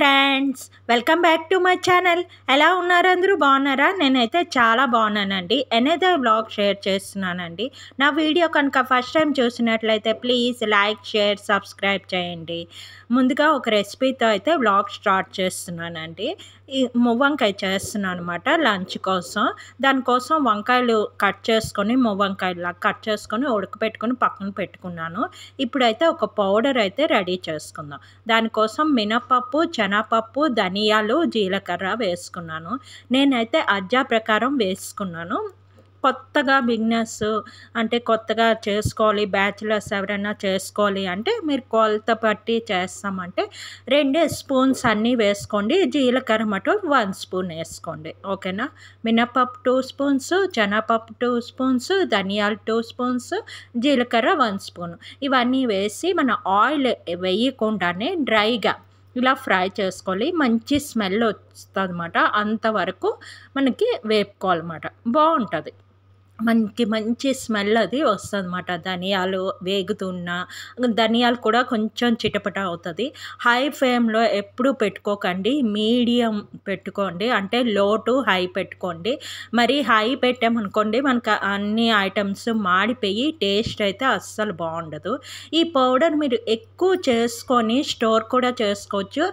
Friends, welcome back to my channel. ఎలా ఉన్నారు? అందరూ బాగున్నారా? నేనైతే చాలా బాగున్నానండి. ఎనదర్ వ్లాగ్ షేర్ చేస్తున్నానండి. నా వీడియో కనుక ఫస్ట్ టైం చూసినట్లయితే ప్లీజ్ లైక్, షేర్, సబ్స్క్రైబ్ చేయండి. ముందుగా ఒక రెసిపీతో అయితే వ్లాగ్ స్టార్ట్ చేస్తున్నానండి. ఈ మువ్వంకాయ చేస్తున్నాను అనమాట లంచ్ కోసం. దానికోసం వంకాయలు కట్ చేసుకొని మువ్వంకాయలా కట్ చేసుకొని ఉడకపెట్టుకొని పక్కన పెట్టుకున్నాను. ఇప్పుడైతే ఒక పౌడర్ అయితే రెడీ చేసుకుందాం. దానికోసం మినపప్పు, శనగపప్పు, ధనియాలు, జీలకర్ర వేసుకున్నాను. నేనైతే అజ్జా ప్రకారం వేసుకున్నాను. కొత్తగా బిగినర్స్ అంటే కొత్తగా చేసుకోవాలి, బ్యాచిలర్స్ ఎవరైనా చేసుకోవాలి అంటే మీరు కొలత పట్టి చేస్తామంటే 2 స్పూన్స్ అన్నీ వేసుకోండి. జీలకర్ర మటు 1 స్పూన్ వేసుకోండి. ఓకేనా? మినపప్పు 2 స్పూన్స్, శనగపప్పు 2 స్పూన్స్, ధనియాలు 2 స్పూన్స్, జీలకర్ర 1 స్పూన్. ఇవన్నీ వేసి మన ఆయిల్ వేయకుండానే డ్రైగా ఇలా ఫ్రై చేసుకోవాలి. మంచి స్మెల్ వస్తుంది అన్నమాట. అంతవరకు మనకి వేపుకోవాలన్నమాట. బాగుంటుంది, మనకి మంచి స్మెల్ అది వస్తుంది అన్నమాట. ధనియాలు వేగుతున్నా ధనియాలు కూడా కొంచెం చిటపట అవుతుంది. హై ఫ్లేమ్లో ఎప్పుడు పెట్టుకోకండి, మీడియం పెట్టుకోండి. అంటే లో టు హై పెట్టుకోండి. మరి హై పెట్టామనుకోండి మనకు అన్ని ఐటమ్స్ మాడిపోయి టేస్ట్ అయితే అస్సలు బాగుండదు. ఈ పౌడర్ మీరు ఎక్కువ చేసుకొని స్టోర్ కూడా చేసుకోవచ్చు.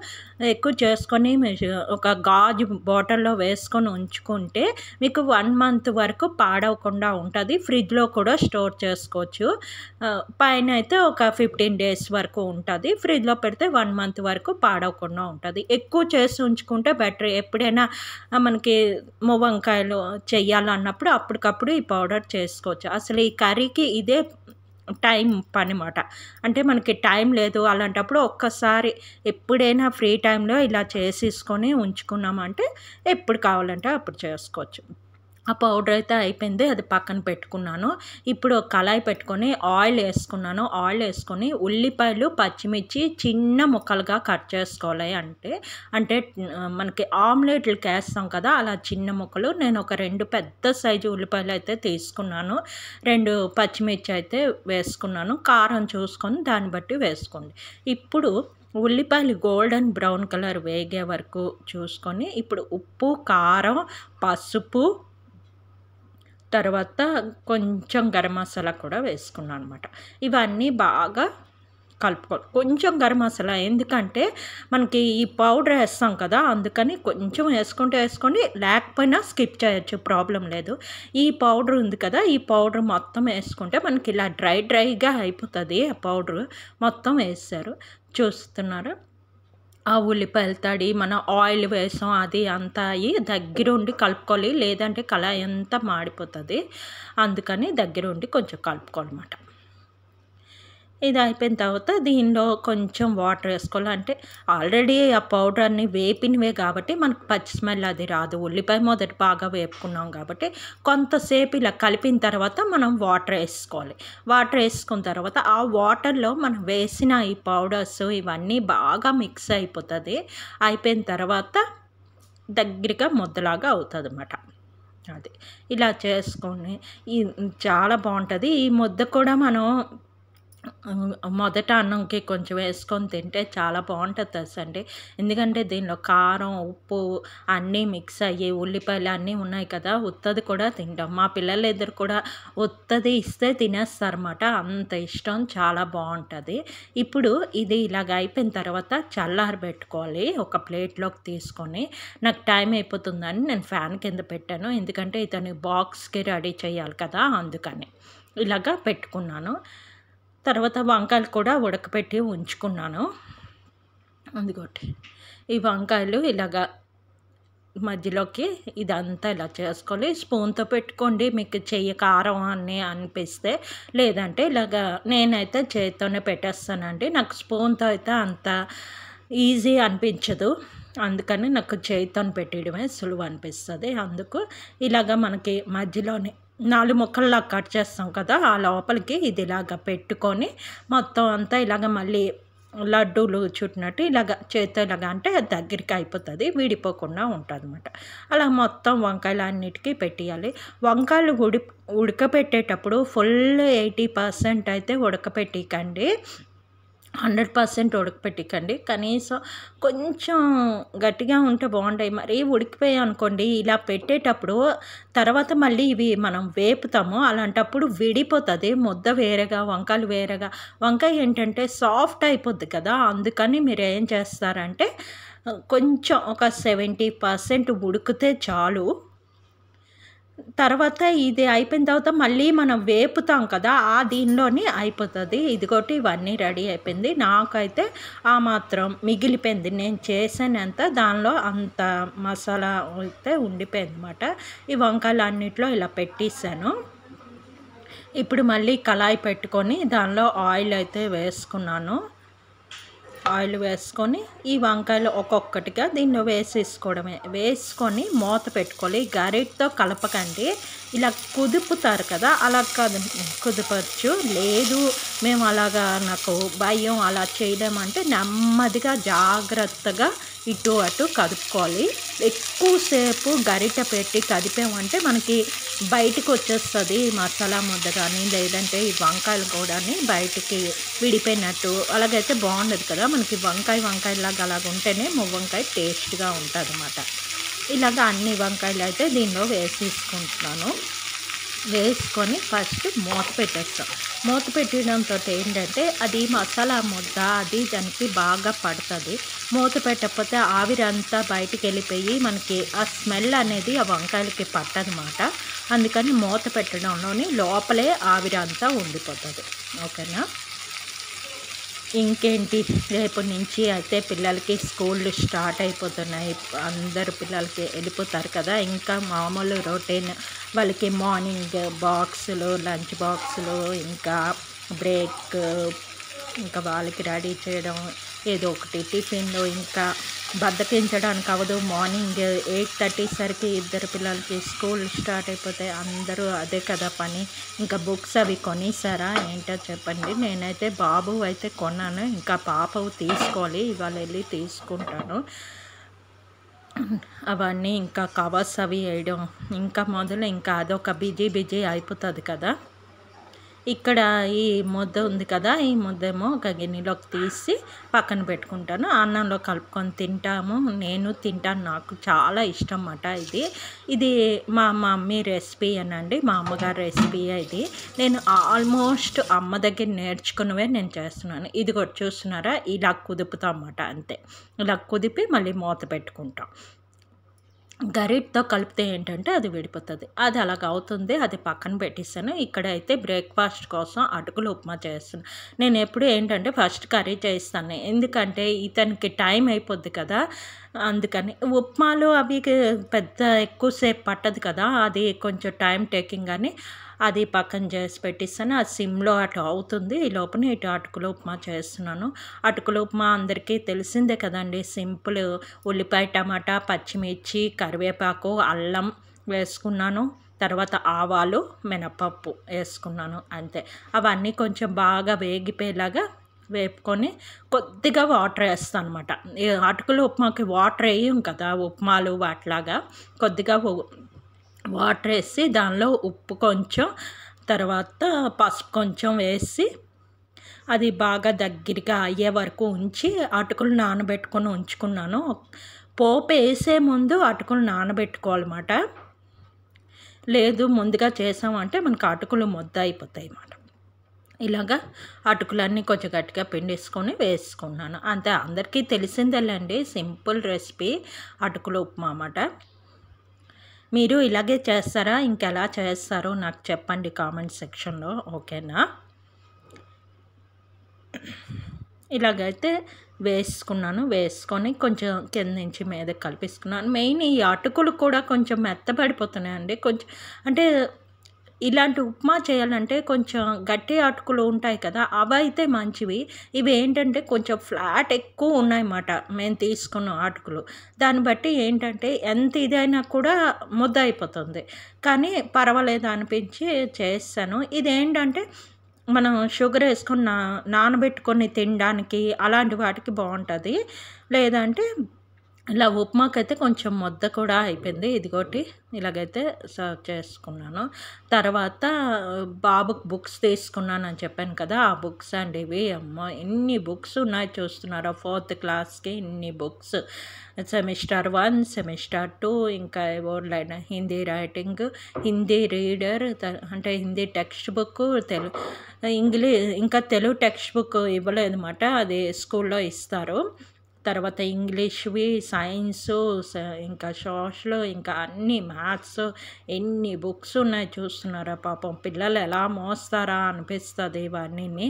ఎక్కువ చేసుకొని మీరు ఒక గాజు బాటిల్లో వేసుకొని ఉంచుకుంటే మీకు 1 మంత్ వరకు పాడవకుండా ఉంటుంది. ఫ్రిడ్జ్లో కూడా స్టోర్ చేసుకోవచ్చు. పైన అయితే ఒక 15 డేస్ వరకు ఉంటుంది. ఫ్రిడ్జ్లో పెడితే 1 మంత్ వరకు పాడవకుండా ఉంటుంది. ఎక్కువ చేసి ఉంచుకుంటే బెటర్. ఎప్పుడైనా మనకి మువ్వంకాయలు చెయ్యాలన్నప్పుడు అప్పటికప్పుడు ఈ పౌడర్ చేసుకోవచ్చు. అసలు ఈ కర్రీకి ఇదే టైం పని మాట. అంటే మనకి టైం లేదు అలాంటప్పుడు ఒక్కసారి ఎప్పుడైనా ఫ్రీ టైంలో ఇలా చేసేసుకొని ఉంచుకున్నామంటే ఎప్పుడు కావాలంటే అప్పుడు చేసుకోవచ్చు. ఆ పౌడర్ అయితే అయిపోయింది, అది పక్కన పెట్టుకున్నాను. ఇప్పుడు కళాయి పెట్టుకొని ఆయిల్ వేసుకున్నాను. ఆయిల్ వేసుకొని ఉల్లిపాయలు, పచ్చిమిర్చి చిన్న ముక్కలుగా కట్ చేసుకోవాలి. అంటే మనకి ఆమ్లెట్లకి వేస్తాం కదా, అలా చిన్న ముక్కలు. నేను ఒక 2 పెద్ద సైజు ఉల్లిపాయలు అయితే తీసుకున్నాను. 2 పచ్చిమిర్చి అయితే వేసుకున్నాను. కారం చూసుకొని దాన్ని బట్టి వేసుకోండి. ఇప్పుడు ఉల్లిపాయలు గోల్డెన్ బ్రౌన్ కలర్ వేగే వరకు చూసుకొని ఇప్పుడు ఉప్పు, కారం, పసుపు, తర్వాత కొంచెం గరం మసాలా కూడా వేసుకున్నాను అనమాట. ఇవన్నీ బాగా కలుపుకోవాలి. కొంచెం గరం మసాలా, ఎందుకంటే మనకి ఈ పౌడర్ వేస్తాం కదా, అందుకని కొంచెం వేసుకోండి. లేకపోయినా స్కిప్ చేయొచ్చు, ప్రాబ్లం లేదు. ఈ పౌడర్ ఉంది కదా, ఈ పౌడర్ మొత్తం వేసుకుంటే మనకి ఇలా డ్రైగా అయిపోతుంది. ఆ పౌడర్ మొత్తం వేసారు, చూస్తున్నారా? ఆ ఉల్లిపాయల తడి మన ఆయిల్ వేసాం అది అంతా అయ్యి దగ్గరుండి కలుపుకోవాలి. లేదంటే కళాయి అంతా మాడిపోతుంది. అందుకని దగ్గరుండి కొంచెం కలుపుకోవాలన్నమాట. ఇది అయిపోయిన తర్వాత దీనిలో కొంచెం వాటర్ వేసుకోవాలి. అంటే ఆల్రెడీ ఆ పౌడర్ అన్ని వేపినవే కాబట్టి మనకు పచ్చి స్మెల్ అది రాదు. ఉల్లిపాయ మొదటి బాగా వేపుకున్నాం కాబట్టి కొంతసేపు ఇలా కలిపిన తర్వాత మనం వాటర్ వేసుకోవాలి. వాటర్ వేసుకున్న తర్వాత ఆ వాటర్లో మనం వేసిన ఈ పౌడర్స్ ఇవన్నీ బాగా మిక్స్ అయిపోతుంది. అయిపోయిన తర్వాత దగ్గరగా ముద్దలాగా అవుతుంది అన్నమాట. అది ఇలా చేసుకొని చాలా బాగుంటుంది. ఈ ముద్ద కూడా మనం మొదట అన్నంకి కొంచెం వేసుకొని తింటే చాలా బాగుంటుంది తెలుసండి. ఎందుకంటే దీనిలో కారం, ఉప్పు అన్నీ మిక్స్ అయ్యి ఉల్లిపాయలు అన్నీ ఉన్నాయి కదా, ఉత్తది కూడా తింటాం. మా పిల్లలు ఇద్దరు కూడా ఉత్తది ఇస్తే తినేస్తారన్నమాట. అంత ఇష్టం, చాలా బాగుంటుంది. ఇప్పుడు ఇది ఇలాగ అయిపోయిన తర్వాత చల్లారబెట్టుకోవాలి. ఒక ప్లేట్లోకి తీసుకొని, నాకు టైం అయిపోతుందని నేను ఫ్యాన్ కింద పెట్టాను. ఎందుకంటే ఇతని బాక్స్కి రెడీ చేయాలి కదా, అందుకని ఇలాగా పెట్టుకున్నాను. తర్వాత వంకాయలు కూడా ఉడకపెట్టి ఉంచుకున్నాను. అందుకోటి ఈ వంకాయలు ఇలాగా మధ్యలోకి ఇదంతా ఇలా చేసుకోవాలి. స్పూన్తో పెట్టుకోండి మీకు చెయ్యి కారం అని అనిపిస్తే. లేదంటే ఇలాగా నేనైతే చేతితోనే పెట్టేస్తానండి. నాకు స్పూన్తో అయితే అంత ఈజీ అనిపించదు. అందుకని నాకు చేతితో పెట్టడమే సులువు అనిపిస్తుంది. అందుకు ఇలాగ మనకి మధ్యలోనే 4 ముక్కల్లా కట్ చేస్తాం కదా, ఆ లోపలికి ఇది ఇలాగ పెట్టుకొని మొత్తం అంతా ఇలాగ మళ్ళీ లడ్డూలు చుట్టినట్టు ఇలాగ చేతితో ఇలాగ అంటే దగ్గరికి అయిపోతుంది, విడిపోకుండా ఉంటుంది అన్నమాట. అలా మొత్తం వంకాయలు అన్నిటికీ పెట్టేయాలి. వంకాయలు ఉడకపెట్టేటప్పుడు ఫుల్ 80% అయితే ఉడకపెట్టకండి. 100% ఉడకపెట్టకండి. కనీసం కొంచెం గట్టిగా ఉంటే బాగుంటాయి. మరీ ఉడికిపోయాయి అనుకోండి, ఇలా పెట్టేటప్పుడు తర్వాత మళ్ళీ ఇవి మనం వేపుతాము. అలాంటప్పుడు విడిపోతుంది ముద్ద వేరేగా, వంకాయలు వేరేగా. వంకాయ ఏంటంటే సాఫ్ట్ అయిపోద్ది కదా, అందుకని మీరు ఏం చేస్తారంటే కొంచెం ఒక 70% ఉడికితే చాలు. తర్వాత ఇది అయిపోయిన తర్వాత మళ్ళీ మనం వేపుతాం కదా, ఆ దీనిలోని అయిపోతుంది. ఇదిగోటి ఇవన్నీ రెడీ అయిపోయింది. నాకైతే ఆ మాత్రం మిగిలిపోయింది. నేను చేసానంత దానిలో అంత మసాలా అయితే ఉండిపోయింది అనమాట. ఈ వంకాయలు అన్నిట్లో ఇలా పెట్టేసాను. ఇప్పుడు మళ్ళీ కళాయి పెట్టుకొని దానిలో ఆయిల్ అయితే వేసుకున్నాను. ఆయిల్ వేసుకొని ఈ వంకాయలు ఒక్కొక్కటిగా దీనిలో వేసేసుకోవడమే. వేసుకొని మూత పెట్టుకోవాలి. గరిటతో కలపకండి, ఇలా కుదుపుతారు కదా, అలా కాదు కుదపచ్చు. లేదు మేము అలాగా నాకు భయం అలా చేయలేమంటే నెమ్మదిగా జాగ్రత్తగా ఇటు అటు కదుపుకోవాలి. ఎక్కువసేపు గరిట పెట్టి కదిపామంటే మనకి బయటికి వచ్చేస్తుంది మసాలా ముద్ద కానీ, లేదంటే ఈ వంకాయలు కూడా బయటికి విడిపోయినట్టు అలాగైతే బాగుండదు కదా. మనకి వంకాయలాగా అలాగ ఉంటేనే మువ్వంకాయ టేస్ట్గా ఉంటుంది అన్నమాట. ఇలాగ అన్ని వంకాయలు అయితే దీనిలో వేసేసుకుంటున్నాను. వేసుకొని ఫస్ట్ మూత పెట్టేస్తాం. మూత పెట్టడంతో ఏంటంటే అది మసాలా ముద్ద అది దానికి బాగా పడుతుంది. మూత పెట్టకపోతే ఆవిరంతా బయటికి వెళ్ళిపోయి మనకి ఆ స్మెల్ అనేది ఆ వంకాయలకి పట్టదన్నమాట. అందుకని మూత పెట్టడంలోని లోపలే ఆవిరంతా ఉండిపోతుంది. ఓకేనా. ఇంకేంటి, రేపు నుంచి అయితే పిల్లలకి స్కూళ్ళు స్టార్ట్ అయిపోతున్నాయి. అందరు పిల్లలకి వెళ్ళిపోతారు కదా. ఇంకా మామూలు రొటీన్ వాళ్ళకి మార్నింగ్ బాక్సులు, లంచ్ బాక్సులు, ఇంకా బ్రేక్, ఇంకా వాళ్ళకి రెడీ చేయడం ఏదో ఒకటి టిఫిన్లు. ఇంకా బద్దకించడానికి అవ్వదు. మార్నింగ్ 8:30 సరికి ఇద్దరు పిల్లలకి స్కూల్ స్టార్ట్ అయిపోతాయి. అందరూ అదే కదా పని. ఇంకా బుక్స్ అవి కొనేసారా ఏంటో చెప్పండి. నేనైతే బాబు అయితే కొన్నాను, ఇంకా పాప తీసుకోవాలి. ఇవాళ వెళ్ళి తీసుకుంటాను. అవన్నీ ఇంకా కవర్స్ అవి వేయడం ఇంకా మొదలు ఇంకా అదొక బిజీ అయిపోతుంది కదా. ఇక్కడ ఈ ముద్ద ఉంది కదా, ఈ ముద్దేమో ఒక గిన్నెలోకి తీసి పక్కన పెట్టుకుంటాను. అన్నంలో కలుపుకొని తింటాము. నేను తింటాను, నాకు చాలా ఇష్టం అన్నమాట. ఇది మా మమ్మీ రెసిపీ అనండి, మా అమ్మగారి రెసిపీ. ఇది నేను ఆల్మోస్ట్ అమ్మ దగ్గర నేర్చుకున్నవే నేను చేస్తున్నాను. ఇది కూడా చూస్తున్నారా, ఇలా కుదుపుతాం అన్నమాట. అంతే, ఇలా కుదిపి మళ్ళీ మూత పెట్టుకుంటాం. గరిటతో కలిపితే ఏంటంటే అది విడిపోతుంది. అది అలాగ అవుతుంది, అది పక్కన పెట్టేస్తాను. ఇక్కడైతే బ్రేక్ఫాస్ట్ కోసం అటుకులు ఉప్మా చేస్తాను. నేను ఎప్పుడు ఏంటంటే ఫస్ట్ కర్రీ చేస్తాను, ఎందుకంటే ఇతనికి టైం అయిపోద్ది కదా. అందుకని ఉప్మాలు అవి పెద్ద ఎక్కువసేపు పట్టదు కదా, అది కొంచెం టైం టేకింగ్ అని అది పక్కన చేసి పెట్టిస్తాను. అది సిమ్లో అటు అవుతుంది. ఈ లోపల ఇటు అటుకులు ఉప్మా చేస్తున్నాను. అటుకులు ఉప్మా అందరికీ తెలిసిందే కదండి. సింపుల్ ఉల్లిపాయ, టమాటా, పచ్చిమిర్చి, కరివేపాకు, అల్లం వేసుకున్నాను. తర్వాత ఆవాలు, మినపప్పు వేసుకున్నాను. అంతే. అవన్నీ కొంచెం బాగా వేగిపోయేలాగా వేపుకొని కొద్దిగా వాటర్ వేస్తాను అనమాట. అటుకులు ఉప్మాకి వాటర్ వేయం కదా ఉప్మాలు వాటిలాగా. కొద్దిగా వాటర్ వేసి దానిలో ఉప్పు కొంచెం, తర్వాత పసుపు కొంచెం వేసి అది బాగా దగ్గరగా అయ్యే వరకు ఉంచి అటుకులు నానబెట్టుకొని ఉంచుకున్నాను. పోపు వేసే ముందు అటుకులు నానబెట్టుకోవాలన్నమాట. లేదు ముందుగా చేసామంటే మనకు అటుకులు ముద్ద అయిపోతాయి అన్నమాట. ఇలాగా అటుకులన్నీ కొంచెం గట్టిగా పిండేసుకొని వేసుకున్నాను. అంతే, అందరికీ తెలిసిందేలేండి, సింపుల్ రెసిపీ అటుకులు ఉప్మా అన్నమాట. మీరు ఇలాగే చేస్తారా, ఇంకెలా చేస్తారో నాకు చెప్పండి కామెంట్ సెక్షన్లో. ఓకేనా. ఇలాగైతే వేసుకున్నాను. వేసుకొని కొంచెం కింద నుంచి మీద కలిపేసుకున్నాను. మెయిన్ ఈ అటుకులు కూడా కొంచెం మెత్తబడిపోతున్నాయండి. కొంచెం అంటే ఇలాంటి ఉప్మా చేయాలంటే కొంచెం గట్టి అటుకులు ఉంటాయి కదా, అవి అయితే మంచివి. ఇవి ఏంటంటే కొంచెం ఫ్లాట్ ఎక్కువ ఉన్నాయన్నమాట మేము తీసుకున్న అటుకులు. దాన్ని బట్టి ఏంటంటే ఎంత ఇదైనా కూడా ముద్ద అయిపోతుంది. కానీ పర్వాలేదు అనిపించి చేస్తాను. ఇదేంటంటే మనం షుగర్ వేసుకొని నానబెట్టుకొని తినడానికి అలాంటి వాటికి బాగుంటుంది. లేదంటే ఇలా ఉప్మాకైతే కొంచెం ముద్ద కూడా అయిపోయింది. ఇదిగోటి ఇలాగైతే సర్వ్ చేసుకున్నాను. తర్వాత బాబుకి బుక్స్ తీసుకున్నానని చెప్పాను కదా! ఆ బుక్స్ అండి ఇవి. అమ్మో! ఎన్ని బుక్స్ ఉన్నాయి చూస్తున్నారా? 4th క్లాస్‌కి ఇన్ని బుక్స్. సెమిస్టర్ 1, సెమిస్టర్ 2 ఇంకా ఏవో హిందీ రైటింగ్, హిందీ రీడర్ అంటే హిందీ టెక్స్ట్ బుక్, ఇంకా తెలుగు టెక్స్ట్ బుక్ ఇవ్వలేదన్నమాట. అది స్కూల్లో ఇస్తారు. తర్వాత ఇంగ్లీష్‌వి, సైన్సు, ఇంకా సోషల్, ఇంకా అన్నీ మ్యాథ్స్, ఎన్ని బుక్స్ ఉన్నాయి చూస్తున్నారా? పాపం పిల్లలు ఎలా మోస్తారా అనిపిస్తుంది ఇవన్నీని.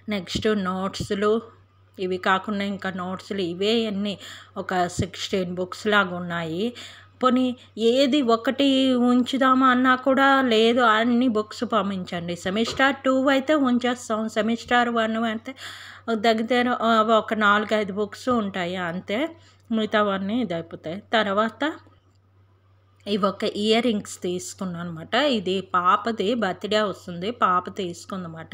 నెక్స్ట్ నోట్స్‌లు, ఇవి కాకుండా ఇంకా నోట్స్‌లు ఇవే అన్నీ ఒక 16 బుక్స్ లాగా ఉన్నాయి. పోనీ ఏది ఒకటి ఉంచుదామా అన్నా కూడా లేదు, అన్ని బుక్స్ పంపించండి. సెమిస్టర్ 2 అయితే ఉంచేస్తాం. సెమిస్టర్ 1 అయితే దగ్గర ఒక 4, 5 బుక్స్ ఉంటాయి అంతే. మిగతావన్నీ ఇదైపోతాయి. తర్వాత ఇవి ఒక ఇయర్ రింగ్స్ తీసుకున్నాను అనమాట. ఇది పాపది బర్త్‌డే వస్తుంది. పాప తీసుకుందన్నమాట.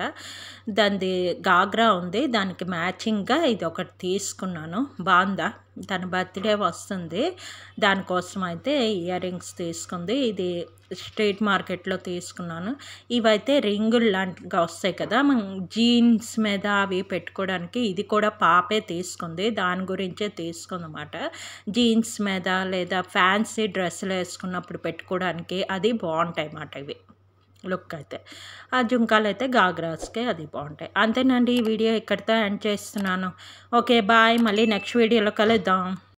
దానిది గాగ్రా ఉంది. దానికి మ్యాచింగ్‌గా ఇది ఒకటి తీసుకున్నాను. బావుందా? తన బర్త్‌డే వస్తుంది. దానికోసం అయితే ఇయర్ రింగ్స్ తీసుకుంది. ఇది స్ట్రీట్ మార్కెట్‌లో తీసుకున్నాను. ఇవైతే రింగులు లాంటిగా వస్తాయి కదా! మనం జీన్స్ మీద అవి పెట్టుకోవడానికి. ఇది కూడా పాపే తీసుకుంది. దాని గురించే తీసుకుందన్నమాట. జీన్స్ మీద లేదా ఫ్యాన్సీ డ్రెస్సులు వేసుకున్నప్పుడు పెట్టుకోవడానికి అది బాగుంటాయి అన్నమాట ఇవి. లుక్ అయితే ఆ జుంకాలు అయితే గాగ్రాస్కి అది బాగుంటాయి. అంతేనండి, ఈ వీడియో ఇక్కడితో ఎండ్ చేస్తున్నాను. Okay bye. మళ్ళీ నెక్స్ట్ వీడియోలో కలుద్దాం.